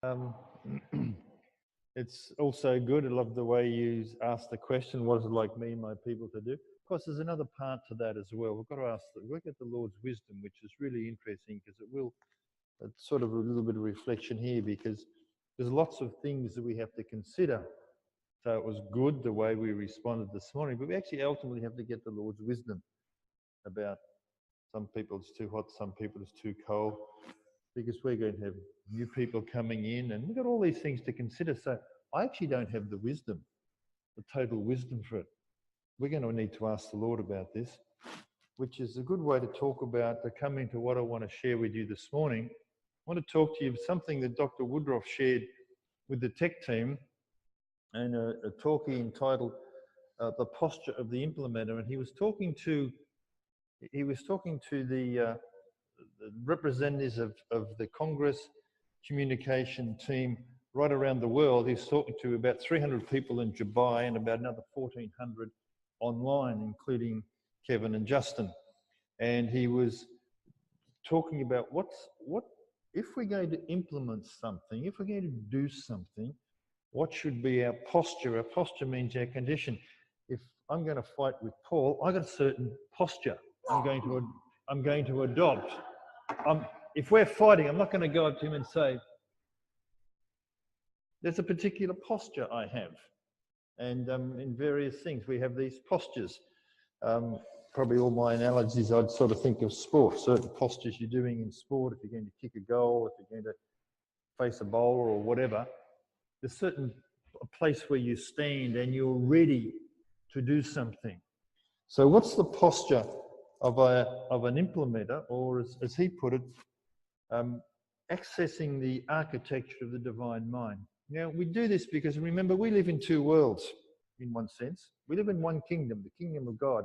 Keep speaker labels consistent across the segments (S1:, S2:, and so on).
S1: Um, it's also good. I love the way you asked the question, what is it like me and my people to do? Of course, there's another part to that as well. We've got to we'll get the Lord's wisdom, which is really interesting because it will, it's sort of a little bit of reflection here because there's lots of things that we have to consider. So it was good the way we responded this morning, but we actually ultimately have to get the Lord's wisdom about some people it's too hot, some people it's too cold, because we're going to have new people coming in and we've got all these things to consider. So I actually don't have the wisdom, the total wisdom for it. We're going to need to ask the Lord about this, which is a good way to talk about, to come into what I want to share with you this morning. I want to talk to you of something that Dr. Woodroff shared with the tech team and a talk he entitled The Posture of the Implementer. And he was talking to the representatives of the Congress communication team right around the world. He's talking to about 300 people in Dubai and about another 1,400 online, including Kevin and Justin. And he was talking about what if we're going to implement something, if we're going to do something, what should be our posture? Our posture means our condition. If I'm going to fight with Paul, I got a certain posture I'm going to adopt. If we're fighting, I'm not going to go up to him and say, there's a particular posture I have. And in various things, we have these postures. Probably all my analogies, I'd sort of think of sport, certain postures you're doing in sport. If you're going to kick a goal, if you're going to face a bowler or whatever, there's certain place where you stand and you're ready to do something. So what's the posture of an implementer, or as he put it, accessing the architecture of the divine mind? Now, we do this because, remember, we live in two worlds, in one sense. We live in one kingdom, the kingdom of God,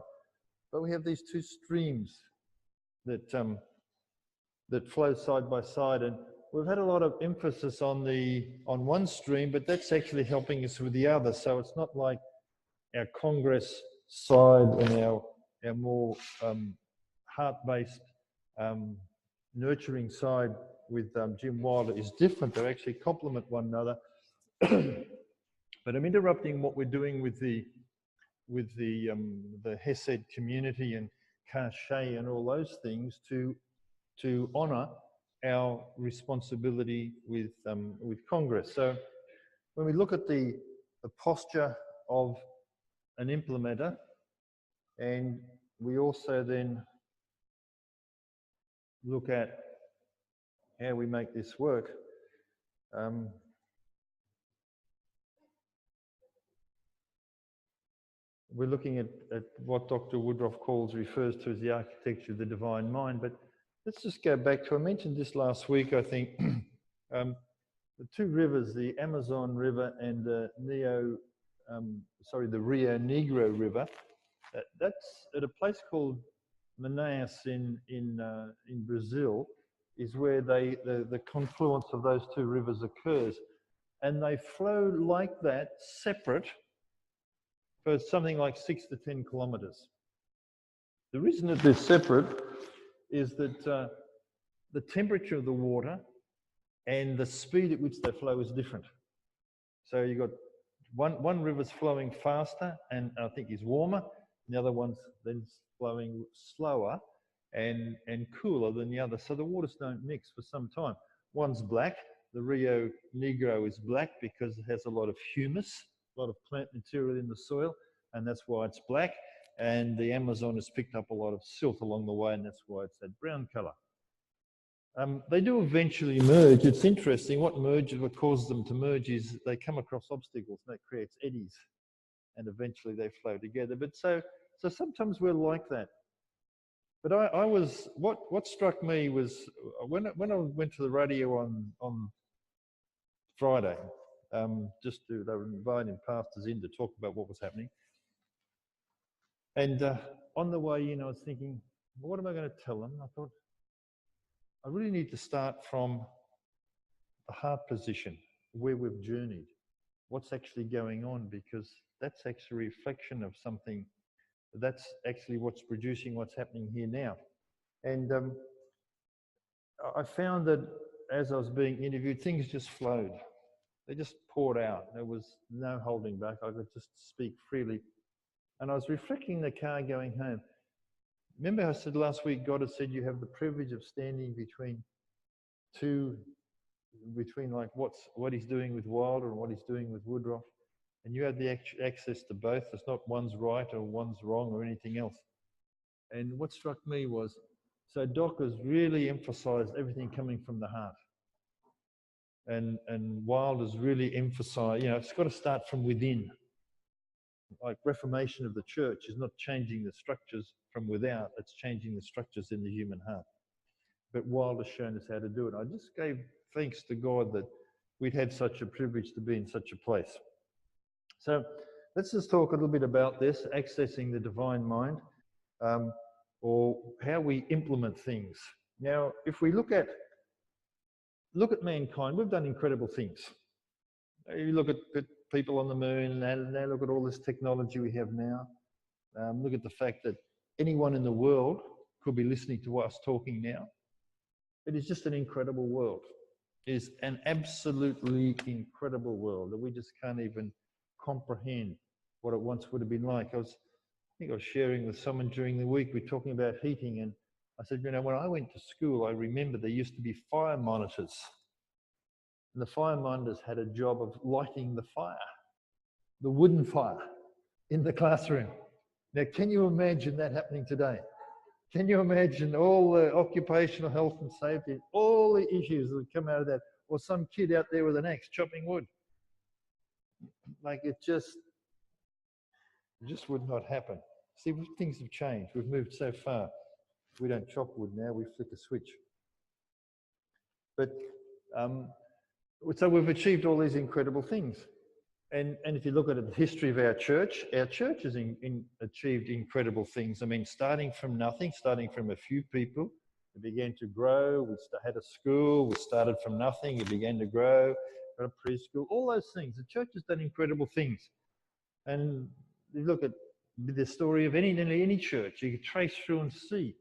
S1: but we have these two streams that flow side by side, and we've had a lot of emphasis on one stream, but that's actually helping us with the other. So it's not like our Congress side and our more heart-based, nurturing side with Jim Wilder is different. They actually complement one another. But I'm interrupting what we're doing with the Hesed community and Kashay and all those things to honour our responsibility with Congress. So when we look at the posture of an implementer, and we also then look at how we make this work, we're looking at what Dr. Woodroff refers to as the architecture of the divine mind. But let's just go back to, I mentioned this last week, I think, the two rivers, the Amazon River and the Rio Negro River. That's at a place called Manaus in Brazil, is where the confluence of those two rivers occurs. And they flow like that, separate, for something like 6 to 10 kilometers. The reason that they're separate is that the temperature of the water and the speed at which they flow is different. So you've got one river's flowing faster and I think is warmer, the other one's then flowing slower and cooler than the other. So the waters don't mix for some time. One's black, the Rio Negro is black because it has a lot of humus, a lot of plant material in the soil, and that's why it's black. And the Amazon has picked up a lot of silt along the way, and that's why it's that brown colour. They do eventually merge. It's interesting. What causes them to merge is they come across obstacles, and that creates eddies, and eventually they flow together. But so sometimes we're like that. But what struck me was when I went to the radio on Friday, they were inviting pastors in to talk about what was happening. And on the way in, I was thinking, what am I going to tell them? I thought, I really need to start from the heart position, where we've journeyed, what's actually going on, because that's actually a reflection of something. That's actually what's producing what's happening here now. And I found that as I was being interviewed, things just flowed. They just poured out. There was no holding back. I could just speak freely. And I was reflecting in the car going home. Remember I said last week, God has said you have the privilege of standing between like what he's doing with Wilder and what he's doing with Woodroff. And you have the access to both. It's not one's right or one's wrong or anything else. And what struck me was, so Doc has really emphasized everything coming from the heart. And Wilder's really emphasized, it's got to start from within. Like Reformation of the church is not changing the structures from without, it's changing the structures in the human heart. But Wilder's shown us how to do it. I just gave thanks to God that we'd had such a privilege to be in such a place. So let's just talk a little bit about this, accessing the divine mind, or how we implement things. Now, if we look at mankind, we've done incredible things. You look at people on the moon, and now look at all this technology we have now. Look at the fact that anyone in the world could be listening to us talking now. It is just an incredible world. It is an absolutely incredible world that we just can't even comprehend what it once would have been like. I think I was sharing with someone during the week, we're talking about heating, and I said, when I went to school, I remember there used to be fire monitors. And the fire monitors had a job of lighting the fire, the wooden fire, in the classroom. Now, can you imagine that happening today? Can you imagine all the occupational health and safety, all the issues that would come out of that, or some kid out there with an axe chopping wood? Like it just would not happen. See, things have changed. We've moved so far. We don't chop wood now, we flick a switch. But so we've achieved all these incredible things. And if you look at the history of our church has achieved incredible things. I mean, starting from nothing, starting from a few people, it began to grow. We had a school, we started from nothing, it began to grow, got a preschool, all those things. The church has done incredible things. And you look at the story of any church, you can trace through and see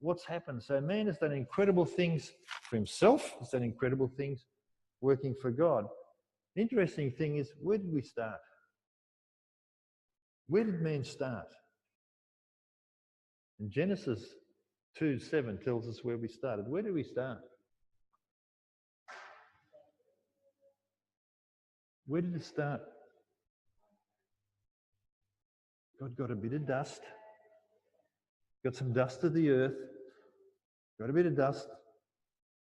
S1: what's happened. So man has done incredible things for himself, he's done incredible things working for God. The interesting thing is, where did we start? Where did man start? And Genesis 2:7 tells us where we started. Where did we start? Where did it start? God got a bit of dust, got some dust of the earth, got a bit of dust.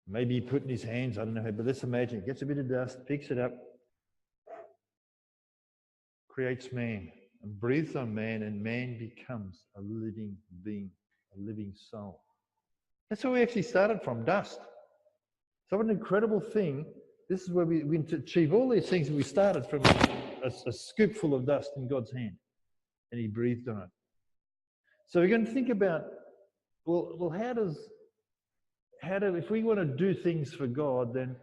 S1: Maybe he put in his hands, I don't know, but let's imagine, gets a bit of dust, picks it up, creates man, and breathes on man, and man becomes a living being, a living soul. That's where we actually started from, dust. So what an incredible thing. This is where we achieve all these things. We started from a scoopful of dust in God's hand, and he breathed on it. So we're going to think about, well, if we want to do things for God, then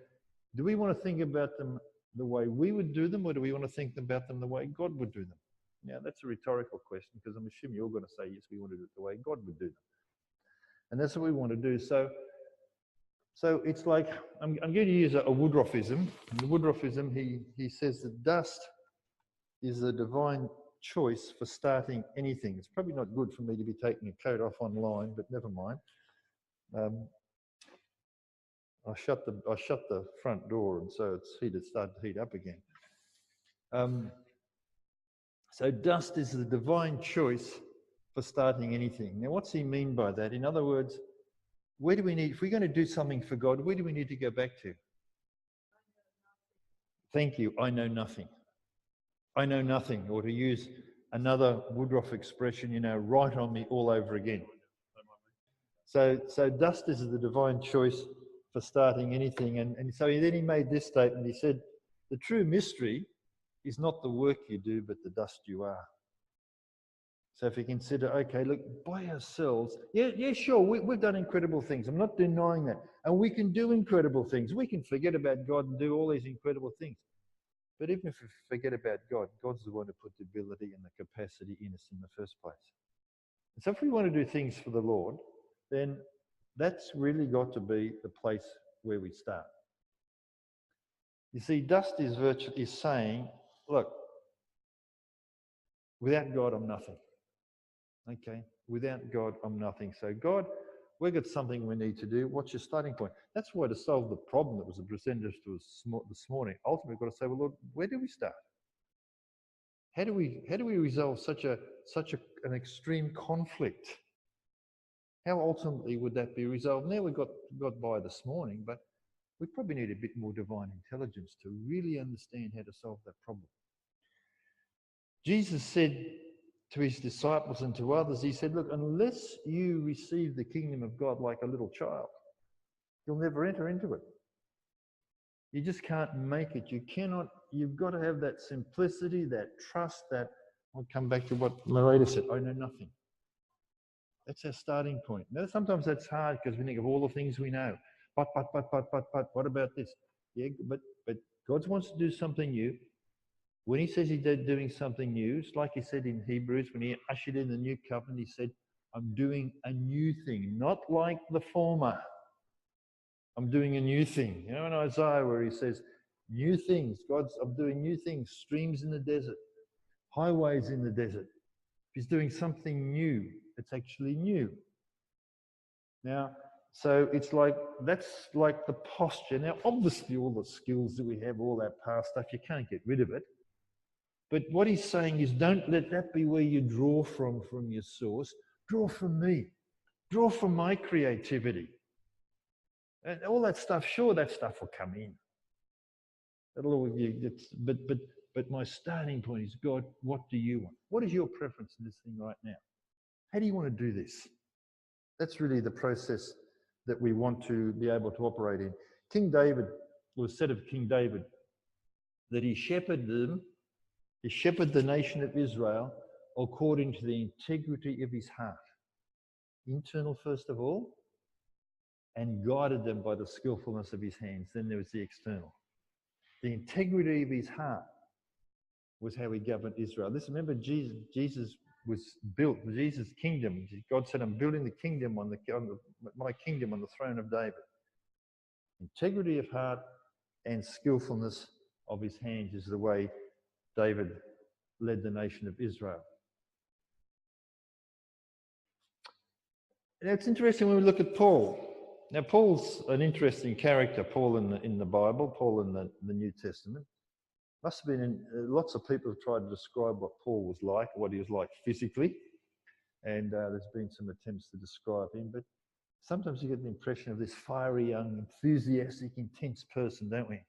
S1: do we want to think about them the way we would do them, or do we want to think about them the way God would do them? Now, that's a rhetorical question, because I'm assuming you're going to say, yes, we want to do it the way God would do them. And that's what we want to do. So it's like, I'm going to use a Woodroffism. In the Woodroffism, he says that dust is a divine choice for starting anything. It's probably not good for me to be taking a coat off online, but never mind. I shut the front door, and so it started to heat up again. So dust is the divine choice for starting anything. Now, what's he mean by that? In other words, if we're going to do something for God, where do we need to go back to? Thank you, I know nothing. I know nothing, or to use another Woodroff expression, right on me all over again. So dust is the divine choice for starting anything. And so then he made this statement. He said, the true mystery is not the work you do, but the dust you are. So if you consider, okay, look, by ourselves, yeah, sure, we've done incredible things. I'm not denying that. And we can do incredible things. We can forget about God and do all these incredible things. But even if we forget about God, God's the one who put the ability and the capacity in us in the first place. And so if we want to do things for the Lord, then that's really got to be the place where we start. You see, dust is saying, look, without God, I'm nothing. Okay? Without God, I'm nothing. So God, we've got something we need to do. What's your starting point? That's why to solve the problem that was presented to us this morning, ultimately we've got to say, well, Lord, where do we start? How do we resolve such an extreme conflict? How ultimately would that be resolved? Now we got by this morning, but we probably need a bit more divine intelligence to really understand how to solve that problem. Jesus said to his disciples and to others, he said, look, unless you receive the kingdom of God like a little child, you'll never enter into it. You just can't make it. You cannot, you've got to have that simplicity, that trust, that, I'll come back to what Loretta said, I know nothing. That's our starting point. Now, sometimes that's hard because we think of all the things we know. But, what about this? Yeah, but God wants to do something new. When he says he's doing something new, it's like he said in Hebrews, when he ushered in the new covenant, he said, I'm doing a new thing, not like the former. I'm doing a new thing. You know, in Isaiah where he says, new things, I'm doing new things, streams in the desert, highways in the desert. If he's doing something new, it's actually new. Now, so it's like, that's like the posture. Now, obviously all the skills that we have, all that past stuff, you can't get rid of it. But what he's saying is don't let that be where you draw from your source. Draw from me. Draw from my creativity. And all that stuff, sure, that stuff will come in. But my starting point is, God, what do you want? What is your preference in this thing right now? How do you want to do this? That's really the process that we want to be able to operate in. King David, was said of King David that he shepherded the nation of Israel according to the integrity of his heart. Internal, first of all, and guided them by the skillfulness of his hands. Then there was the external. The integrity of his heart was how he governed Israel. Listen, remember, Jesus was built, Jesus' kingdom. God said, I'm building the kingdom my kingdom on the throne of David. Integrity of heart and skillfulness of his hands is the way David led the nation of Israel. Now, it's interesting when we look at Paul. Now, Paul's an interesting character, Paul in the Bible, Paul in the New Testament. Must have been lots of people have tried to describe what Paul was like, what he was like physically, and there's been some attempts to describe him, but sometimes you get the impression of this fiery, young, enthusiastic, intense person, don't we?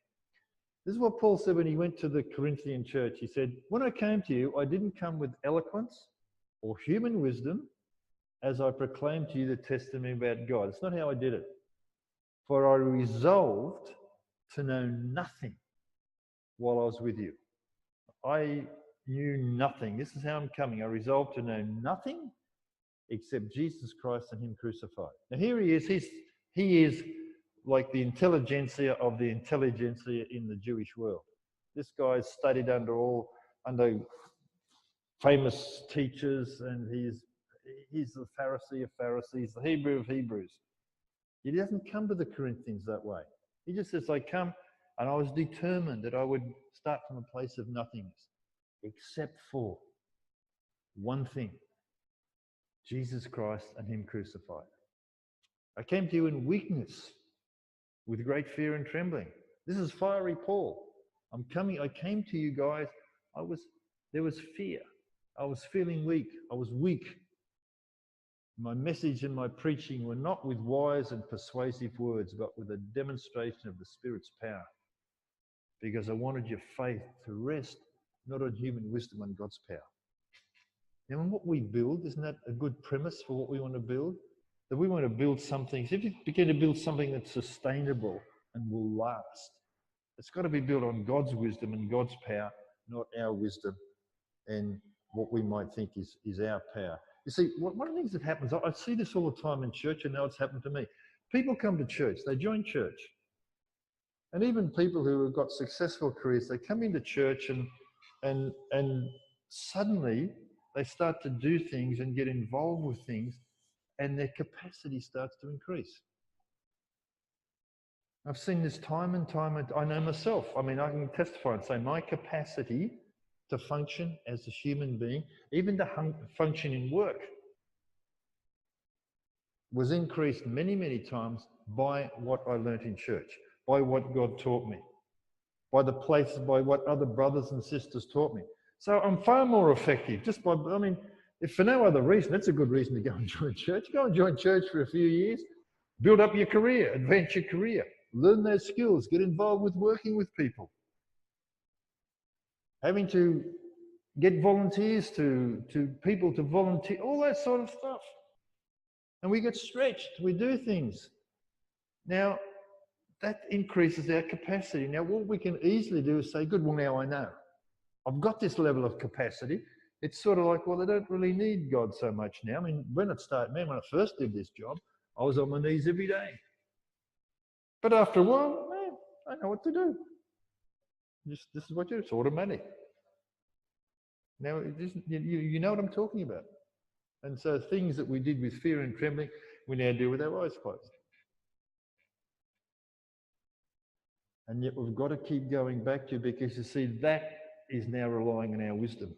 S1: This is what Paul said when he went to the Corinthian church. He said, when I came to you, I didn't come with eloquence or human wisdom as I proclaimed to you the testimony about God. It's not how I did it. For I resolved to know nothing while I was with you. I knew nothing. This is how I'm coming. I resolved to know nothing except Jesus Christ and him crucified. Now here he is. He is like the intelligentsia of the intelligentsia in the Jewish world. This guy's studied under famous teachers, and he's the Pharisee of Pharisees, the Hebrew of Hebrews. He doesn't come to the Corinthians that way. He just says, I come, and I was determined that I would start from a place of nothingness, except for one thing, Jesus Christ and him crucified. I came to you in weakness, with great fear and trembling. This is fiery Paul. I came to you guys, there was fear. I was feeling weak. I was weak. My message and my preaching were not with wise and persuasive words, but with a demonstration of the Spirit's power. Because I wanted your faith to rest not on human wisdom, on God's power. Now, in what we build, isn't that a good premise for what we want to build? That we want to build something. So if you begin to build something that's sustainable and will last, it's got to be built on God's wisdom and God's power, not our wisdom and what we might think is our power. You see, one of the things that happens, I see this all the time in church, and now it's happened to me. People come to church, they join church. And even people who have got successful careers, they come into church and suddenly they start to do things and get involved with things, and their capacity starts to increase. I've seen this time and time, and I know myself. I mean, I can testify and say my capacity to function as a human being, even to function in work, was increased many, many times by what I learnt in church, by what God taught me, by the places, by what other brothers and sisters taught me. So I'm far more effective just by, I mean, if for no other reason, that's a good reason to go and join church. Go and join church for a few years, build up your career, advance your career, learn those skills, get involved with working with people, having to get volunteers to people to volunteer, all that sort of stuff. And we get stretched, we do things. Now, that increases our capacity. Now, what we can easily do is say, good, well, now I know. I've got this level of capacity. It's sort of like, well, I don't really need God so much now. I mean, when I first did this job, I was on my knees every day. But after a while, man, I know what to do. This is what you do. It's automatic. Now, you know what I'm talking about. And so things that we did with fear and trembling, we now do with our eyes closed. And yet we've got to keep going back to, because you see, that is now relying on our wisdom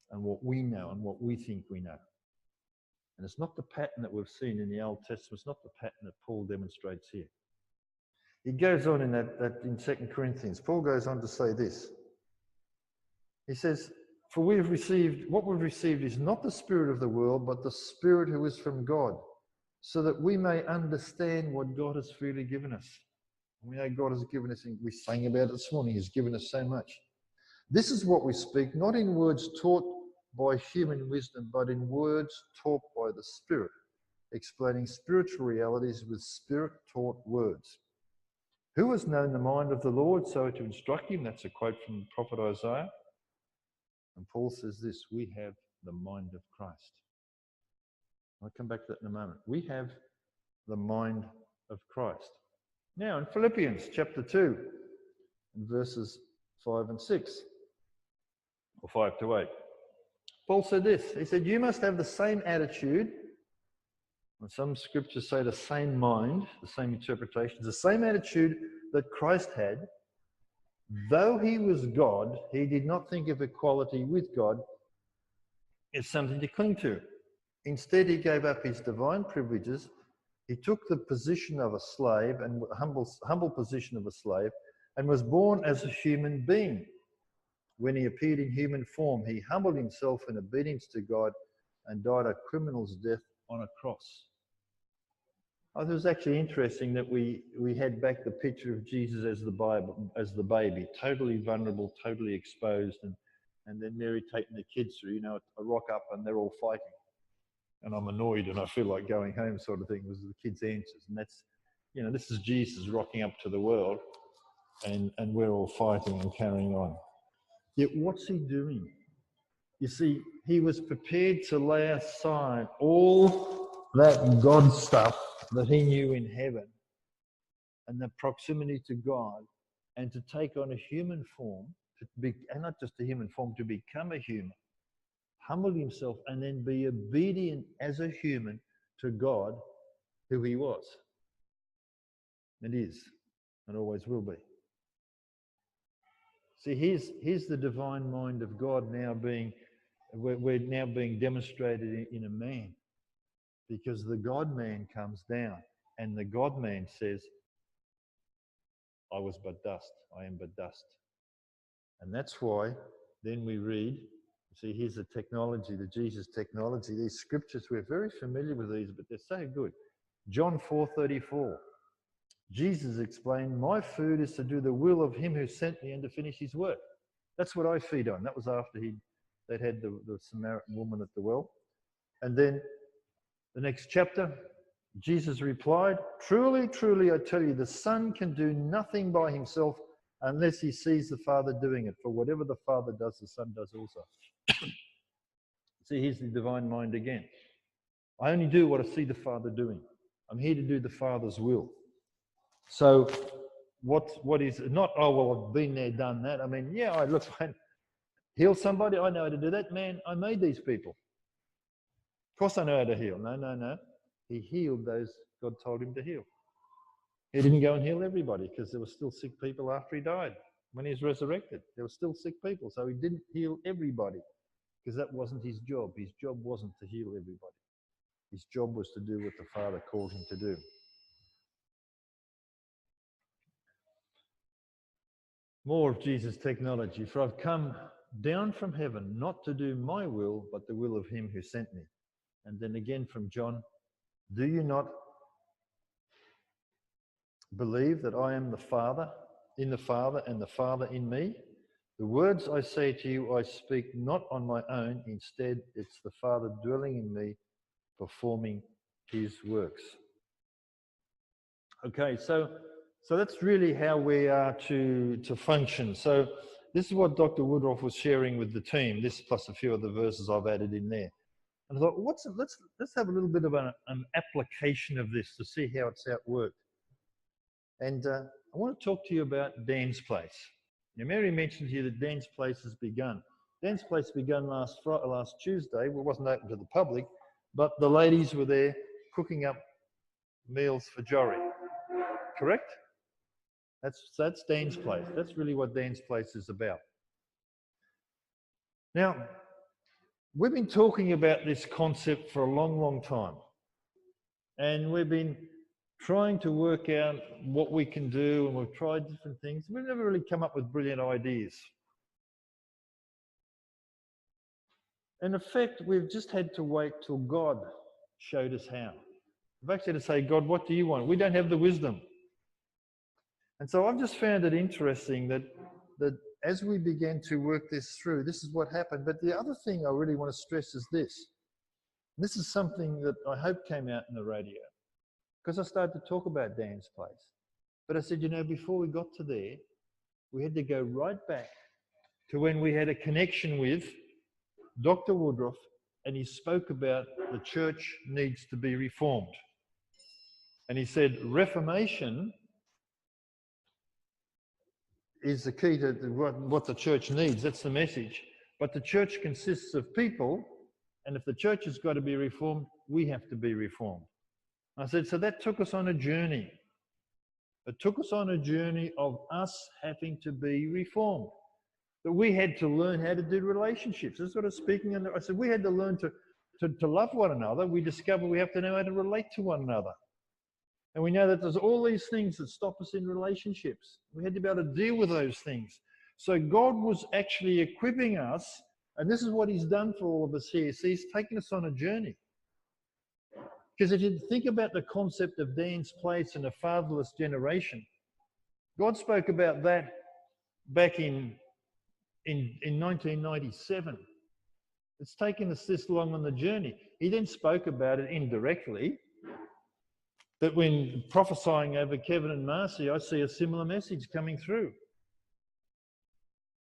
S1: and what we know and what we think we know. And it's not the pattern that we've seen in the Old Testament. It's not the pattern that Paul demonstrates here. He goes on in that in 2 Corinthians. Paul goes on to say this. He says, for what we've received is not the spirit of the world, but the Spirit who is from God, so that we may understand what God has freely given us. We know God has given us, we sang about it this morning, He's given us so much. This is what we speak, not in words taught by human wisdom, but in words taught by the Spirit, explaining spiritual realities with Spirit-taught words. Who has known the mind of the Lord so to instruct him? That's a quote from the prophet Isaiah. And Paul says this, we have the mind of Christ. I'll come back to that in a moment. We have the mind of Christ. Now in Philippians chapter 2, verses 5 and 6, or 5 to 8, Paul said this, he said, you must have the same attitude, and some scriptures say the same mind, the same interpretations, the same attitude that Christ had. Though he was God, he did not think of equality with God as something to cling to. Instead, he gave up his divine privileges. He took the position of a slave, and humble position of a slave, and was born as a human being. When he appeared in human form, he humbled himself in obedience to God and died a criminal's death on a cross. Oh, it was actually interesting that we had back the picture of Jesus as the baby, totally vulnerable, totally exposed, and then Mary taking the kids through, I rock up and they're all fighting. And I'm annoyed and I feel like going home sort of thing was the kids' answers. And that's, this is Jesus rocking up to the world and we're all fighting and carrying on. Yet what's he doing? You see, he was prepared to lay aside all that God stuff that he knew in heaven and the proximity to God, and to take on a human form, and not just a human form, to become a human, humble himself and then be obedient as a human to God, who he was and is and always will be. See, here's the divine mind of God now we're now being demonstrated in a man, because the God-man comes down and the God-man says, I was but dust, I am but dust. And that's why then we read, see, here's the technology, the Jesus technology. These scriptures, we're very familiar with these, but they're so good. John 4:34. Jesus explained, my food is to do the will of him who sent me and to finish his work. That's what I feed on. That was after they'd had the Samaritan woman at the well. And then the next chapter, Jesus replied, truly, truly, I tell you, the Son can do nothing by himself unless he sees the Father doing it. For whatever the Father does, the Son does also. See, here's the divine mind again. I only do what I see the Father doing. I'm here to do the Father's will. So what is not, oh, well, I've been there, done that. I mean, yeah, I heal somebody. I know how to do that. Man, I made these people. Of course I know how to heal. No. He healed those God told him to heal. He didn't go and heal everybody because there were still sick people after he died. When he was resurrected, there were still sick people. So he didn't heal everybody because that wasn't his job. His job wasn't to heal everybody. His job was to do what the Father called him to do. More of Jesus' technology. For I've come down from heaven not to do my will, but the will of him who sent me. And then again from John, do you not believe that I am the Father, in the Father, and the Father in me? The words I say to you, I speak not on my own. Instead, it's the Father dwelling in me, performing his works. Okay, so that's really how we are to function. So this is what Dr. Woodroff was sharing with the team, this plus a few of the verses I've added in there. And I thought, let's have a little bit of an application of this to see how it's worked. And I want to talk to you about Dan's Place. Now, Mary mentioned here that Dan's Place has begun. Dan's Place began last Tuesday. Well, it wasn't open to the public, but the ladies were there cooking up meals for Jory. Correct? That's Dan's Place. That's really what Dan's Place is about. Now, we've been talking about this concept for a long, long time. And we've been trying to work out what we can do, and we've tried different things. We've never really come up with brilliant ideas. In effect, we've just had to wait till God showed us how. We've actually had to say, God, what do you want? We don't have the wisdom. And so I've just found it interesting that as we began to work this through, this is what happened. But the other thing I really want to stress is this. This is something that I hope came out in the radio, because I started to talk about Dan's Place. But I said, you know, before we got to there, we had to go right back to when we had a connection with Dr. Woodroff, and he spoke about the church needs to be reformed. And he said, Reformation is the key to what the church needs. That's the message. But the church consists of people, and if the church has got to be reformed, we have to be reformed. I said, so that took us on a journey. It took us on a journey of us having to be reformed. That we had to learn how to do relationships. That's what I was speaking on. I said, we had to learn to love one another. We discovered we have to know how to relate to one another. And we know that there's all these things that stop us in relationships. We had to be able to deal with those things. So God was actually equipping us, and this is what he's done for all of us here. See, he's taken us on a journey. Because if you think about the concept of Dan's Place and a fatherless generation, God spoke about that back in 1997. It's taken us this long on the journey. He then spoke about it indirectly, that when prophesying over Kevin and Marcy, I see a similar message coming through.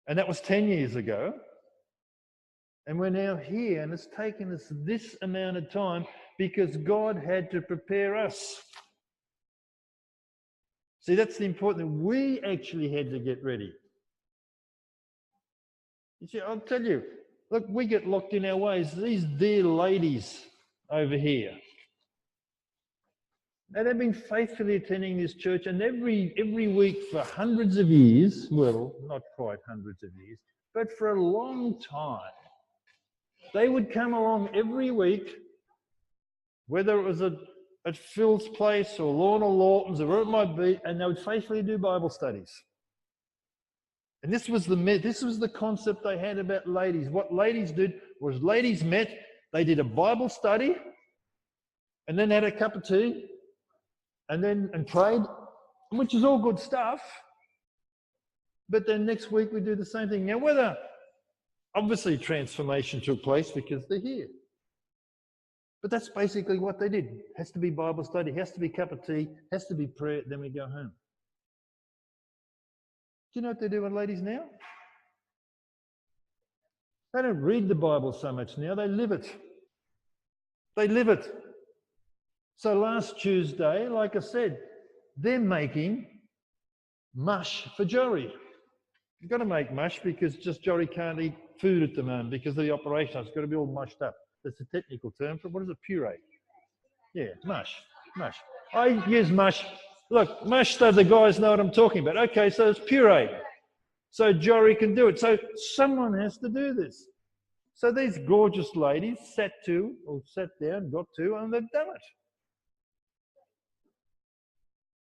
S1: And that was 10 years ago. And we're now here, and it's taken us this amount of time because God had to prepare us. See, that's the important thing. We actually had to get ready. You see, I'll tell you, look, we get locked in our ways. These dear ladies over here, and they've been faithfully attending this church, and every week for hundreds of years, well, not quite hundreds of years, but for a long time, they would come along every week, whether it was at Phil's place or Lorna Lawton's or wherever it might be, and they would faithfully do Bible studies. And this was the concept they had about ladies. What ladies did was ladies met, they did a Bible study, and then had a cup of tea, and prayed, which is all good stuff. But then next week we do the same thing. Now, whether obviously transformation took place because they're here. But that's basically what they did. Has to be Bible study, has to be cup of tea, has to be prayer, then we go home. Do you know what they're doing, ladies, now? They don't read the Bible so much now, they live it. They live it. So last Tuesday, like I said, they're making mush for Jory. You've got to make mush because just Jory can't eat food at the moment because of the operation. It's got to be all mushed up. That's a technical term for, what is it, puree? Yeah, mush. I use mush Look, most of the guys know what I'm talking about. Okay, so it's puree. So Jory can do it. So someone has to do this. So these gorgeous ladies sat down, got to, and they've done it.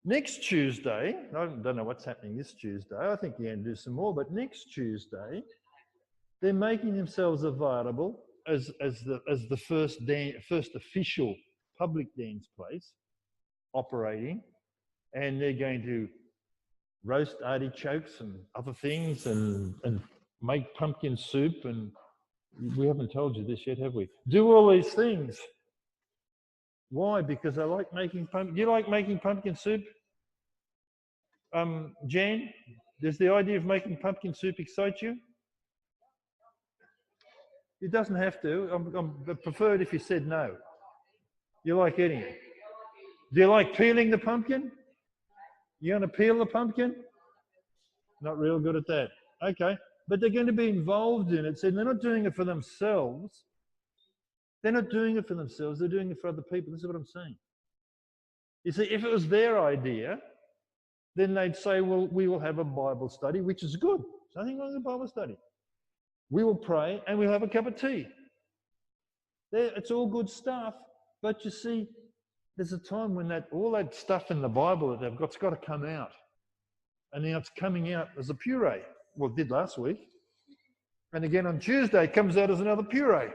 S1: Next Tuesday, I don't know what's happening this Tuesday. I think you're going to do some more, but next Tuesday, they're making themselves available as the first official public dance place operating, and they're going to roast artichokes and other things and make pumpkin soup, and we haven't told you this yet, have we? Do all these things. Why? Because I like making pumpkin. Do you like making pumpkin soup? Jan, does the idea of making pumpkin soup excite you? It doesn't have to. I prefer it if you said no. You like eating it. Do you like peeling the pumpkin? You going to peel the pumpkin? Not real good at that. Okay. But they're going to be involved in it. So they're not doing it for themselves. They're not doing it for themselves. They're doing it for other people. This is what I'm saying. You see, if it was their idea, then they'd say, well, we will have a Bible study, which is good. There's nothing wrong with a Bible study. We will pray and we'll have a cup of tea. It's all good stuff. But you see, there's a time when all that stuff in the Bible that they've got's got to come out. And now it's coming out as a puree. Well, it did last week. And again on Tuesday, it comes out as another puree.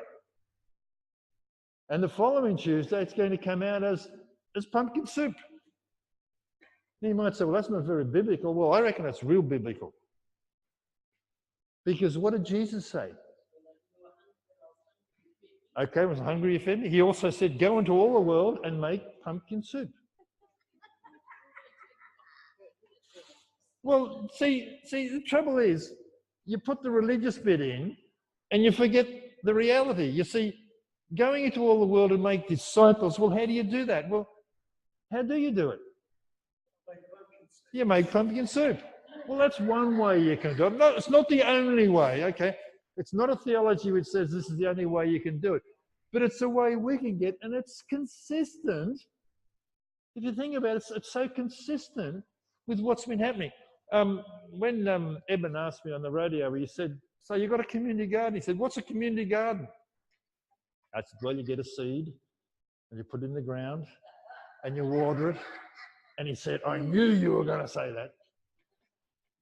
S1: And the following Tuesday, it's going to come out as pumpkin soup. You might say, well, that's not very biblical. Well, I reckon that's real biblical. Because what did Jesus say? Okay, I was hungry, you fed me. He also said, go into all the world and make pumpkin soup. Well, see, the trouble is, you put the religious bit in and you forget the reality. You see, going into all the world and make disciples, well, how do you do that? Well, how do you do it? You make pumpkin soup. Well, that's one way you can do it. No, it's not the only way, okay? It's not a theology which says this is the only way you can do it. But it's a way we can get, and it's consistent. If you think about it, it's so consistent with what's been happening. When Eben asked me on the radio, he said, so you've got a community garden? He said, what's a community garden? I said, well, you get a seed, and you put it in the ground, and you water it. And he said, I knew you were going to say that.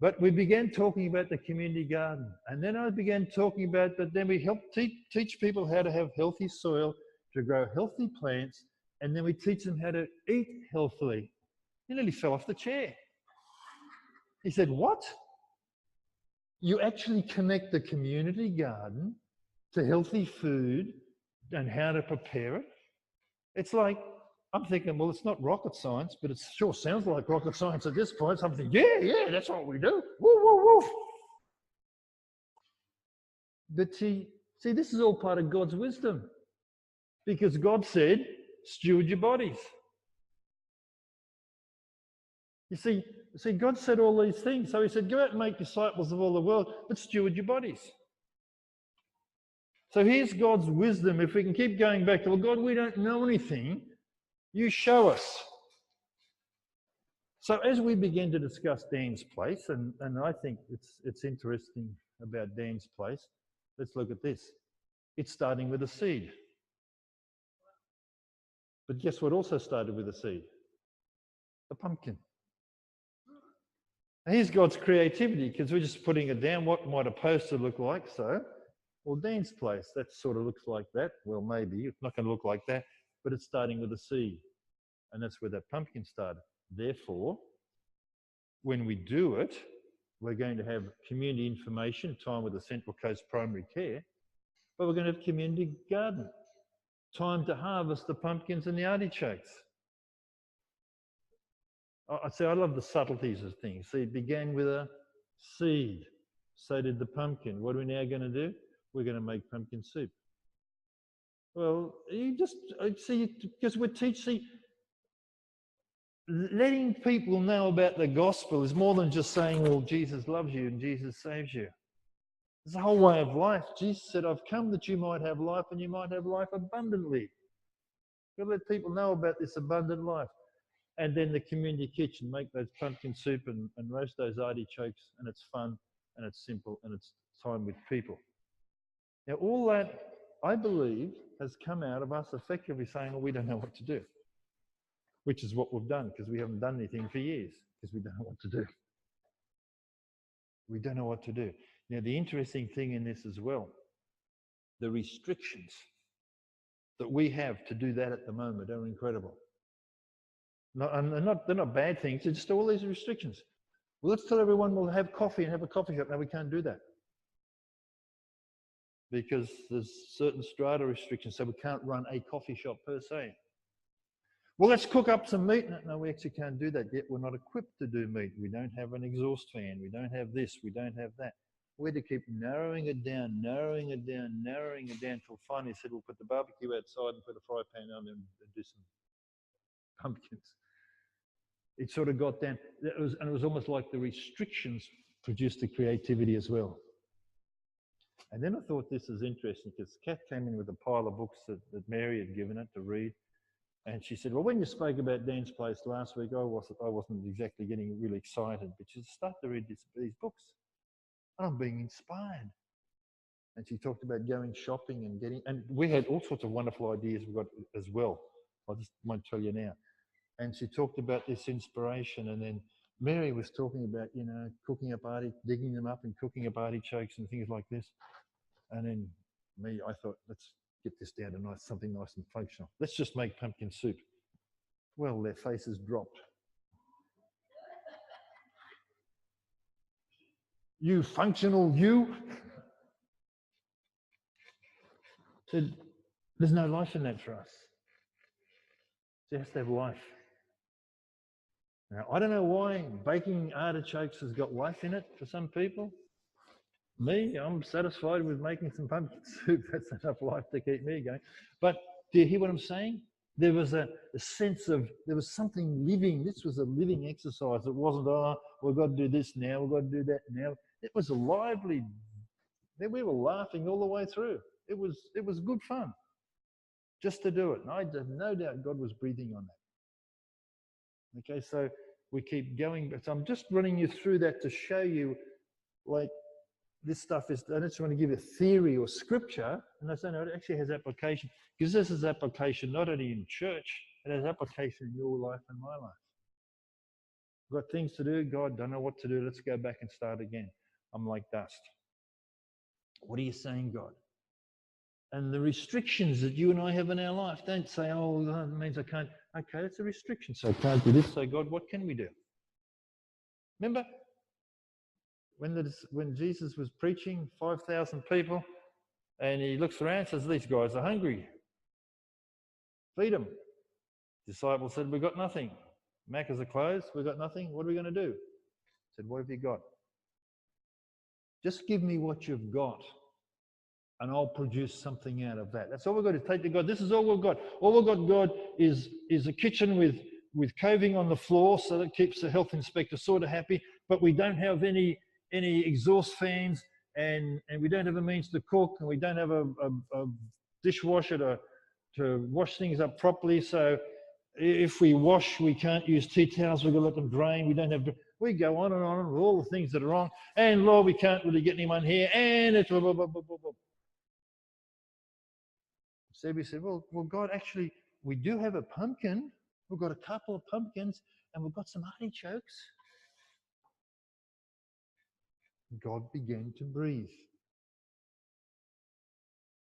S1: But we began talking about the community garden. And then I began talking about that. Then we helped teach people how to have healthy soil, to grow healthy plants. And then we teach them how to eat healthily. He nearly fell off the chair. He said, what? You actually connect the community garden to healthy food and how to prepare it? It's like, I'm thinking, well, it's not rocket science, but it sure sounds like rocket science at this point. So I'm thinking, yeah, that's what we do. Woo, woo, woo. But see, this is all part of God's wisdom. Because God said, steward your bodies. You see, God said all these things. So he said, go out and make disciples of all the world, but steward your bodies. So here's God's wisdom. If we can keep going back to, well, God, we don't know anything. You show us. So as we begin to discuss Dan's place, and I think it's interesting about Dan's place, let's look at this. It's starting with a seed. But guess what also started with a seed? A pumpkin. And here's God's creativity, because we're just putting it down. What might a poster look like? So, well, Dan's place, that sort of looks like that. Well, maybe. It's not going to look like that. But it's starting with a seed. And that's where that pumpkin started. Therefore, when we do it, we're going to have community information, time with the Central Coast Primary Care, but we're going to have community garden, time to harvest the pumpkins and the artichokes. I love the subtleties of things. See, it began with a seed. So did the pumpkin. What are we now going to do? We're going to make pumpkin soup. Well, you just see, because we're teaching, letting people know about the gospel is more than just saying, well, Jesus loves you and Jesus saves you. It's a whole way of life. Jesus said, I've come that you might have life and you might have life abundantly. You've got to let people know about this abundant life. And then the community kitchen, make those pumpkin soup and roast those artichokes, and it's fun and it's simple and it's time with people. Now, all that, I believe, has come out of us effectively saying, well, we don't know what to do, which is what we've done because we haven't done anything for years because we don't know what to do. We don't know what to do. Now, the interesting thing in this as well, the restrictions that we have to do that at the moment are incredible. They're not bad things, they're just all these restrictions. Well, let's tell everyone we'll have coffee and have a coffee shop. No, we can't do that. Because there's certain strata restrictions, so we can't run a coffee shop per se. Well, let's cook up some meat. No, we actually can't do that yet. We're not equipped to do meat. We don't have an exhaust fan. We don't have this. We don't have that. We had to keep narrowing it down, till finally said, we'll put the barbecue outside and put a fry pan on and do some pumpkins. It sort of got down, and it was almost like the restrictions produced the creativity as well. And then I thought this is interesting because Kath came in with a pile of books that Mary had given her to read. And she said, well, when you spoke about Dan's Place last week, I wasn't exactly getting really excited, but she started to read these books. And I'm being inspired. And she talked about going shopping and we had all sorts of wonderful ideas we got as well. I just won't tell you now. And she talked about this inspiration, and then Mary was talking about, cooking up digging them up and cooking up artichokes and things like this. And then I thought, let's get this down to something nice and functional. Let's just make pumpkin soup. Well, their faces dropped. You functional you? Said, there's no life in that for us. So you have to have life. Now, I don't know why baking artichokes has got life in it for some people. Me, I'm satisfied with making some pumpkin soup. That's enough life to keep me going. But do you hear what I'm saying? There was a sense of, there was something living. This was a living exercise. It wasn't, we've got to do this now, we've got to do that now. It was a lively, we were laughing all the way through. It was good fun just to do it. And I have no doubt God was breathing on that. Okay, so we keep going. So I'm just running you through that to show you, like, this stuff is, I just want to give a theory or scripture, and I say, no, it actually has application, because this is application not only in church, it has application in your life and my life. We've got things to do, God, don't know what to do, let's go back and start again. I'm like dust. What are you saying, God? And the restrictions that you and I have in our life, don't say, oh, that means I can't. Okay, that's a restriction. So I can't do this. So God, what can we do? Remember when Jesus was preaching, 5,000 people, and he looks around and says, these guys are hungry. Feed them. Disciples said, we've got nothing. Macca's are closed. We've got nothing. What are we going to do? He said, what have you got? Just give me what you've got, and I'll produce something out of that. That's all we've got to take to God. This is all we've got. All we've got, God, is a kitchen with coving on the floor, so that keeps the health inspector sort of happy, but we don't have any exhaust fans, and we don't have a means to cook, and we don't have a dishwasher to wash things up properly. So if we wash, we can't use tea towels. We've got to let them drain. We don't have to. We go on with all the things that are wrong. And Lord, we can't really get anyone here. And it's blah, blah, blah, blah, blah, blah. So we said, well, God, actually, we do have a pumpkin. We've got a couple of pumpkins, and we've got some artichokes. God began to breathe.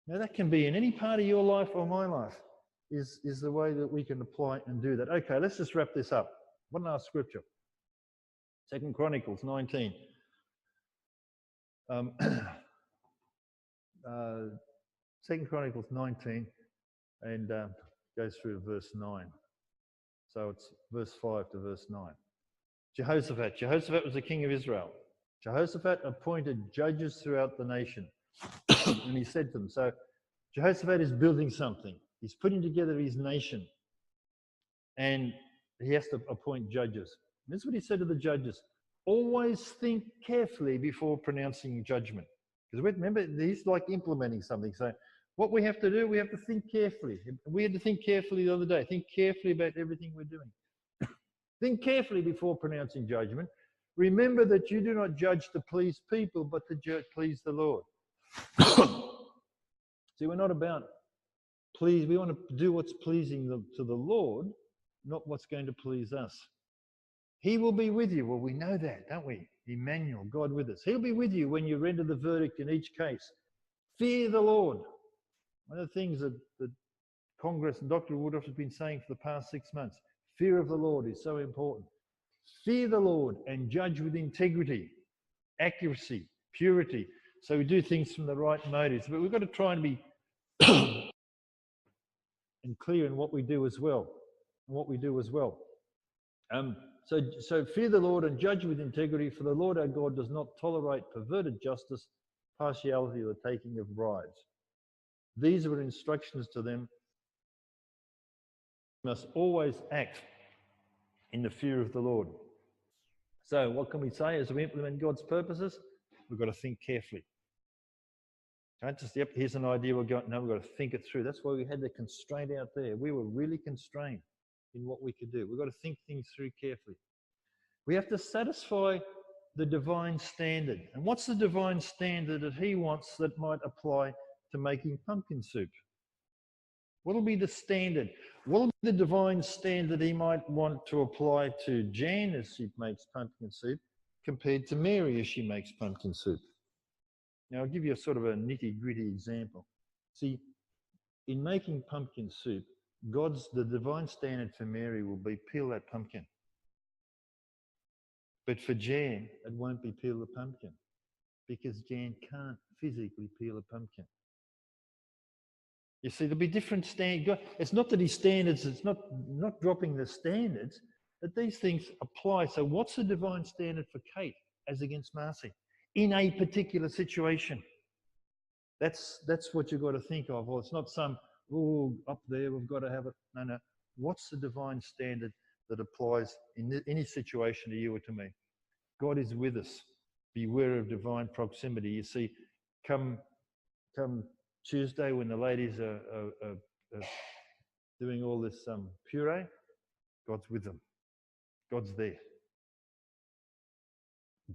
S1: Now, that can be in any part of your life or my life, is the way that we can apply and do that. Okay, let's just wrap this up. One last scripture. 2 Chronicles 19. 2 Chronicles 19 and goes through verse 9. So it's verse 5 to verse 9. Jehoshaphat. Jehoshaphat was the king of Israel. Jehoshaphat appointed judges throughout the nation. And he said to them, so Jehoshaphat is building something. He's putting together his nation. And he has to appoint judges. And this is what he said to the judges. Always think carefully before pronouncing judgment. Because remember, he's like implementing something. So what we have to do, we have to think carefully. We had to think carefully the other day. Think carefully about everything we're doing. Think carefully before pronouncing judgment. Remember that you do not judge to please people, but to please the Lord. See, we're not about please. We want to do what's pleasing to the Lord, not what's going to please us. He will be with you. Well, we know that, don't we? Emmanuel, God with us. He'll be with you when you render the verdict in each case. Fear the Lord. One of the things that Congress and Dr. Woodroff has been saying for the past 6 months, fear of the Lord is so important. Fear the Lord and judge with integrity, accuracy, purity. So we do things from the right motives. But we've got to try and be and clear in what we do as well. So fear the Lord and judge with integrity, for the Lord our God does not tolerate perverted justice, partiality, or the taking of bribes. These are instructions to them. We must always act in the fear of the Lord. So what can we say as we implement God's purposes? We've got to think carefully. Don't just, yep, here's an idea we've got. No, we've got to think it through. That's why we had the constraint out there. We were really constrained in what we could do. We've got to think things through carefully. We have to satisfy the divine standard. And what's the divine standard that he wants that might apply to making pumpkin soup? What will be the standard? What will be the divine standard he might want to apply to Jan as she makes pumpkin soup compared to Mary as she makes pumpkin soup? Now, I'll give you a sort of a nitty-gritty example. See, in making pumpkin soup, the divine standard for Mary will be peel that pumpkin. But for Jan, it won't be peel the pumpkin because Jan can't physically peel a pumpkin. You see, there'll be different standards. It's not that his standards, it's not dropping the standards, but these things apply. So what's the divine standard for Kate as against Marcy in a particular situation? That's what you've got to think of. Well, it's not some, oh, up there, we've got to have it. No. What's the divine standard that applies in any situation to you or to me? God is with us. Beware of divine proximity. You see, come Tuesday when the ladies are doing all this puree, God's with them. God's there.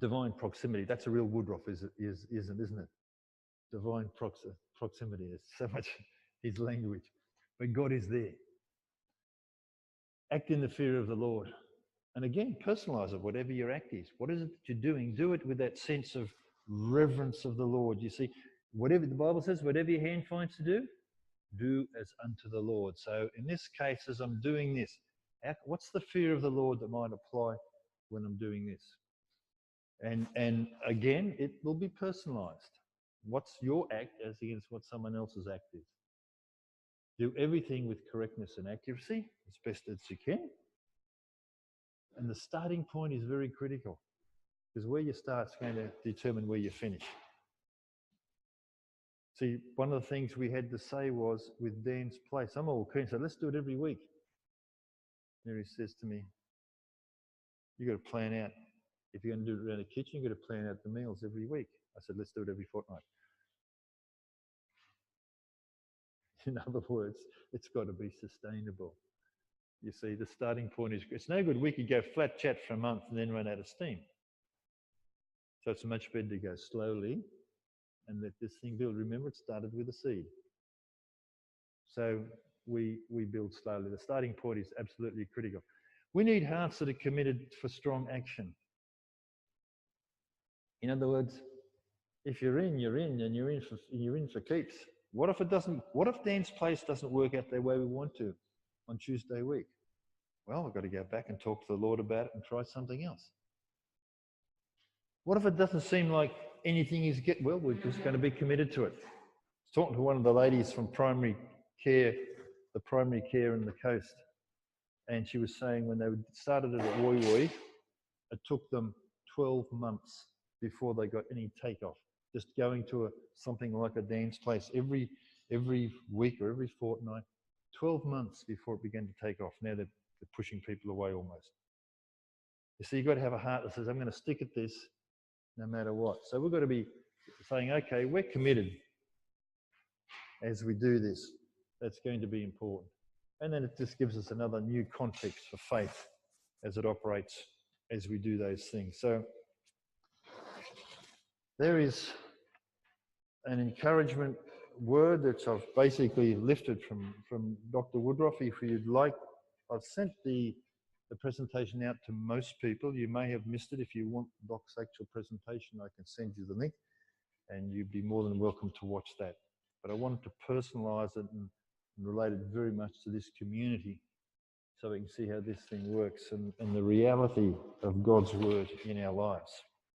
S1: Divine proximity. That's a real Woodroff, isn't it? Divine proximity is so much his language. But God is there. Act in the fear of the Lord. And again, personalise it, whatever your act is. What is it that you're doing? Do it with that sense of reverence of the Lord. You see, whatever the Bible says, whatever your hand finds to do, do as unto the Lord. So in this case, as I'm doing this, what's the fear of the Lord that might apply when I'm doing this? And again, it will be personalised. What's your act as against what someone else's act is? Do everything with correctness and accuracy as best as you can. And the starting point is very critical because where you start is going to determine where you finish. See, one of the things we had to say was with Dan's place, I'm all keen, so let's do it every week. Mary says to me, you've got to plan out. If you're going to do it around the kitchen, you've got to plan out the meals every week. I said, let's do it every fortnight. In other words, it's got to be sustainable. You see, the starting point is, it's no good we could go flat chat for a month and then run out of steam. So it's much better to go slowly and let this thing build. Remember, it started with a seed. So we build slowly. The starting point is absolutely critical. We need hearts that are committed for strong action. In other words, if you're in, you're in, and you're in for keeps. What if it doesn't? What if Dan's place doesn't work out the way we want to on Tuesday week? Well, we've got to go back and talk to the Lord about it and try something else. What if it doesn't seem like anything is well, we're just going to be committed to it. I was talking to one of the ladies from primary care, the primary care in the coast, and she was saying when they started it at Woi Woi, it took them 12 months before they got any takeoff. Just going to something like a Dan's place every week or every fortnight, 12 months before it began to take off. Now they're pushing people away almost. You see, you've got to have a heart that says, I'm going to stick at this no matter what. So we've got to be saying, okay, we're committed as we do this. That's going to be important. And then it just gives us another new context for faith as it operates as we do those things. So there is an encouragement word that I've basically lifted from Dr. Woodroff. If you'd like, I've sent the presentation out to most people. You may have missed it. If you want Doc's actual presentation, I can send you the link and you'd be more than welcome to watch that. But I wanted to personalise it and relate it very much to this community so we can see how this thing works and the reality of God's word in our lives.